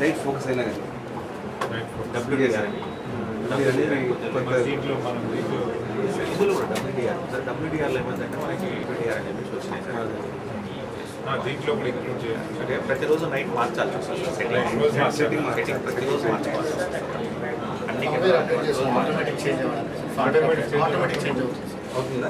Right focus అయినా కానీ డబ్ల్యూడిఆర్ డబ్ల్యూడిఆర్లో ఏమంటే మనకి డబ్ల్యూడిఆర్ అని చెప్పేసి వచ్చినాయి సార్. దీంట్లో కూడా ఇంక్లూడ్ చేయాలి అంటే ప్రతిరోజు నైట్ మార్చాల్సి వస్తుంది సెట్టింగ్ ప్రతిరోజు మార్చుకోవాల్సి వస్తుంది. అన్ని ఆటోమేటిక్ చేంజ్ అవుతుందా?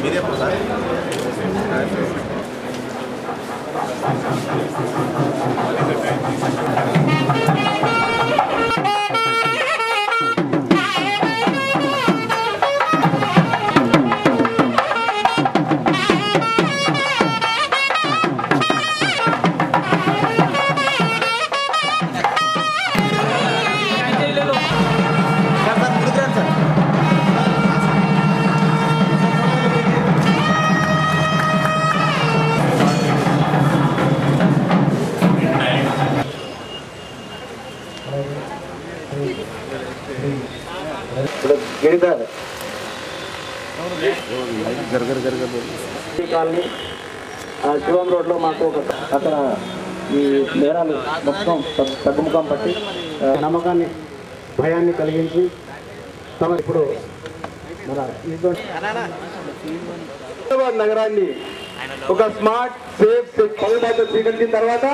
మీరే సార్ కాలనీ శివం రోడ్లో మాకు అక్కడ ఈ నేరాలు మొత్తం తగ్గుముఖం పట్టి నమ్మకాన్ని భయాన్ని కలిగించి తమ ఇప్పుడు మన హైదరాబాద్ నగరాన్ని ఒక స్మార్ట్ సేఫ్ పౌరులతో స్వీకరించిన తర్వాత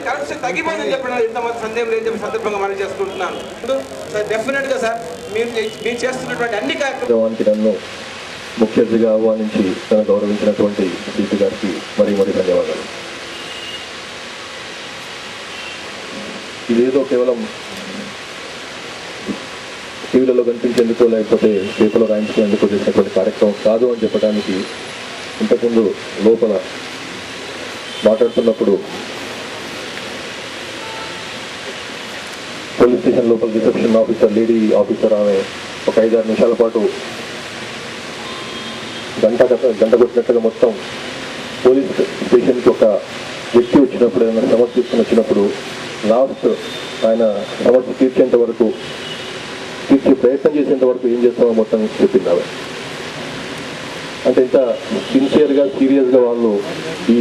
కరప్షన్ తగ్గిపోయిందని చెప్పడం ఇంతమంది సందేహం లేని చెప్పి సందర్భంగా మనం చేసుకుంటున్నాను. డెఫినెట్ గా సార్ మీరు చేస్తున్నటువంటి అన్ని కార్యక్రమానికి నన్ను ముఖ్య అతిథిగా ఆహ్వానించి తను గౌరవించినటువంటి సీపీ గారికి మరీ ధన్యవాదాలు. ఇదేదో కేవలం టీవీలలో కనిపించేందుకు లేకపోతే పేపర్లో రాయించేందుకు చేసినటువంటి కార్యక్రమం కాదు అని చెప్పడానికి ఇంతకుముందు లోపల మాట్లాడుతున్నప్పుడు పోలీస్ స్టేషన్ లోపల రిసెప్షన్ ఆఫీసర్ లేడీ ఆఫీసర్ ఆమె ఒక 5-6 నిమిషాల పాటు గంట కొట్టినట్టుగా మొత్తం పోలీస్ స్టేషన్కి ఒక వ్యక్తి వచ్చినప్పుడు ఏదైనా సమస్య తీసుకుని వచ్చినప్పుడు లాస్ట్ ఆయన సమస్య తీర్చే ప్రయత్నం చేసేంత వరకు ఏం చేస్తామో మొత్తం చెప్పింది ఆమె. అంటే ఇంత సిన్సియర్గా సీరియస్గా వాళ్ళు ఈ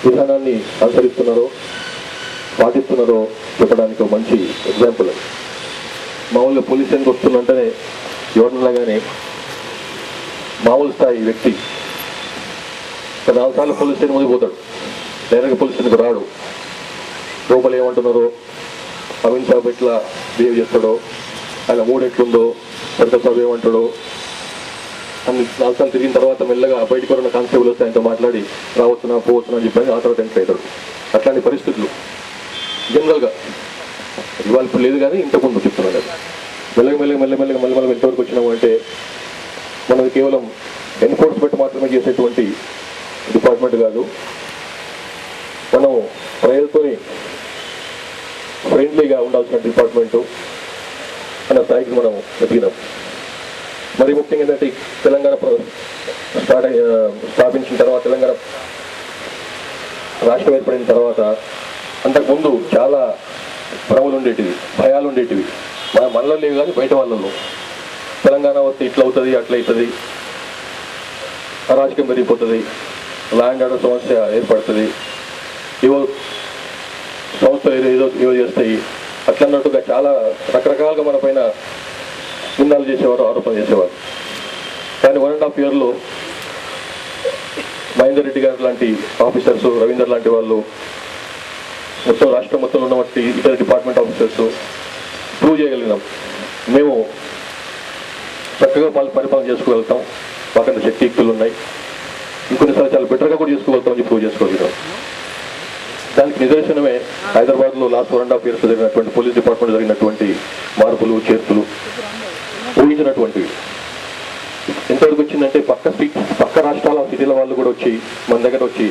విధానాన్ని అనుసరిస్తున్నారో పాటిస్తున్నారో చెప్పడానికి ఒక మంచి ఎగ్జాంపుల్. మామూలుగా పోలీస్ స్టేషన్కి వస్తుందంటేనే ఎవరినన్నా కానీ మామూలు స్థాయి వ్యక్తి 4 సార్లు పోలీస్ స్టేషన్ ముందు పోతాడు, డైరెక్ట్గా పోలీస్ స్టేషన్కి రాడు. లోపల ఏమంటున్నారో, అమిన్ సాబ్ ఎట్లా బిహేవ్ చేస్తాడో, ఆయన మూడు ఎట్లుందో, సర్కల్ సాబ్ ఏమంటాడో అన్ని 4 సార్లు తిరిగిన తర్వాత మెల్లగా బయటకు ఉన్న కానిస్టేబుల్ వస్తే ఆయనతో మాట్లాడి రావచ్చునా పోవచ్చునా అని చెప్పి ఆ తర్వాత ఎంటర్ అవుతాడు. అట్లాంటి పరిస్థితులు జనరల్గా ఇవాళ ఇప్పుడు లేదు కానీ ఇంతకుముందు చెప్తున్నాను. మెల్లగా ఎంతవరకు వచ్చినాము అంటే మనది కేవలం ఎన్ఫోర్స్మెంట్ మాత్రమే చేసేటువంటి డిపార్ట్మెంట్ కాదు, మనం ప్రజలతో ఫ్రెండ్లీగా ఉండాల్సిన డిపార్ట్మెంటు అన్న స్థాయికి మనం ఎదిగినాం. మరి ముఖ్యంగా ఏంటంటే తెలంగాణ స్థాపించిన తర్వాత, తెలంగాణ రాష్ట్రం ఏర్పడిన తర్వాత అంతకుముందు చాలా భ్రమలు ఉండేటివి, భయాలు ఉండేటివి. మనలో లేవు కానీ బయట వాళ్ళలో తెలంగాణ వస్తే ఇట్లా అవుతుంది, అట్లా అవుతుంది, అరాజకం పెరిగిపోతుంది, ల్యాండ్ ఆర్డర్ సమస్య ఏర్పడుతుంది, ఏవో సంస్థలు ఏవో చేస్తాయి అట్లా అన్నట్టుగా చాలా రకరకాలుగా మన పైన నిందాలు చేసేవారు, ఆరోపణ చేసేవారు. కానీ 1.5 yearలో మహేందర్ రెడ్డి గారు లాంటి ఆఫీసర్స్, రవీందర్ లాంటి వాళ్ళు, మొత్తం రాష్ట్రం మొత్తంలో ఉన్నటువంటి ఇతర డిపార్ట్మెంట్ ఆఫీసర్స్ ప్రూవ్ చేయగలిగినాం మేము చక్కగా పరిపాలన చేసుకోగలుగుతాం, మాకంత శక్తియుక్తులు ఉన్నాయి, ఇంకొన్నిసార్లు చాలా బెటర్గా కూడా చేసుకోగలుగుతామని ప్రూవ్ చేసుకోగలుగుతాం. దానికి నిదర్శనమే హైదరాబాద్లో లాస్ట్ 1.5 years జరిగినటువంటి పోలీస్ డిపార్ట్మెంట్ జరిగినటువంటి మార్పులు, చేర్పులు ఊహించినటువంటివి. ఎంతవరకు వచ్చిందంటే పక్క రాష్ట్రాల సిటీల వాళ్ళు కూడా వచ్చి మన దగ్గర వచ్చి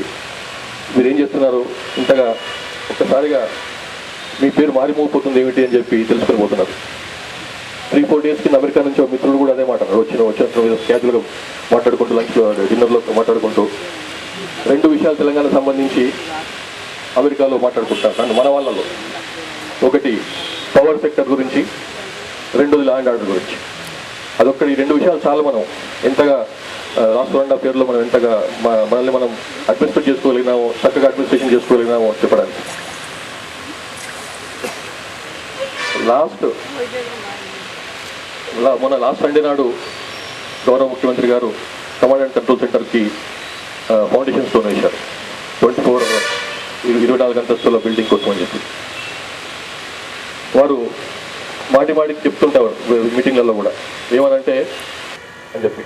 మీరు ఏం చేస్తున్నారు ఇంతగా ఒక్కసారిగా మీ పేరు మారిపోతుంది ఏమిటి అని చెప్పి తెలుసుకొని పోతున్నారు. 3-4 డేస్ కింద అమెరికా నుంచి ఒక మిత్రుడు కూడా అదే మాట్లాడారు. వచ్చిన క్యాజువల్గా మాట్లాడుకుంటూ లంచ్లో డిన్నర్లో మాట్లాడుకుంటూ 2 విషయాలు తెలంగాణకు సంబంధించి అమెరికాలో మాట్లాడుకుంటారు. కానీ మన వాళ్ళలో ఒకటి పవర్ సెక్టర్ గురించి, 2 ల్యాండ్ ఆర్డర్ గురించి. అదొక్కటి ఈ 2 విషయాలు చాలా మనం ఎంతగా లాస్ట్ 1.5 yearలో మనం ఎంతగా మనల్ని మనం అడ్మినిస్ట్రేట్ చేసుకోగలిగినామో, చక్కగా అడ్మినిస్ట్రేషన్ చేసుకోగలిగినామో చెప్పడానికి. మొన్న లాస్ట్ సండే నాడు గౌరవ ముఖ్యమంత్రి గారు కమాండ్ అండ్ కంట్రోల్ సెంటర్కి ఫౌండేషన్ స్టోన్ వేశారు. 24 అంతస్తుల బిల్డింగ్ కోసం అని చెప్పి వారు మాటికి చెప్తుంటారు మీటింగ్లలో కూడా, ఏమనంటే అని చెప్పి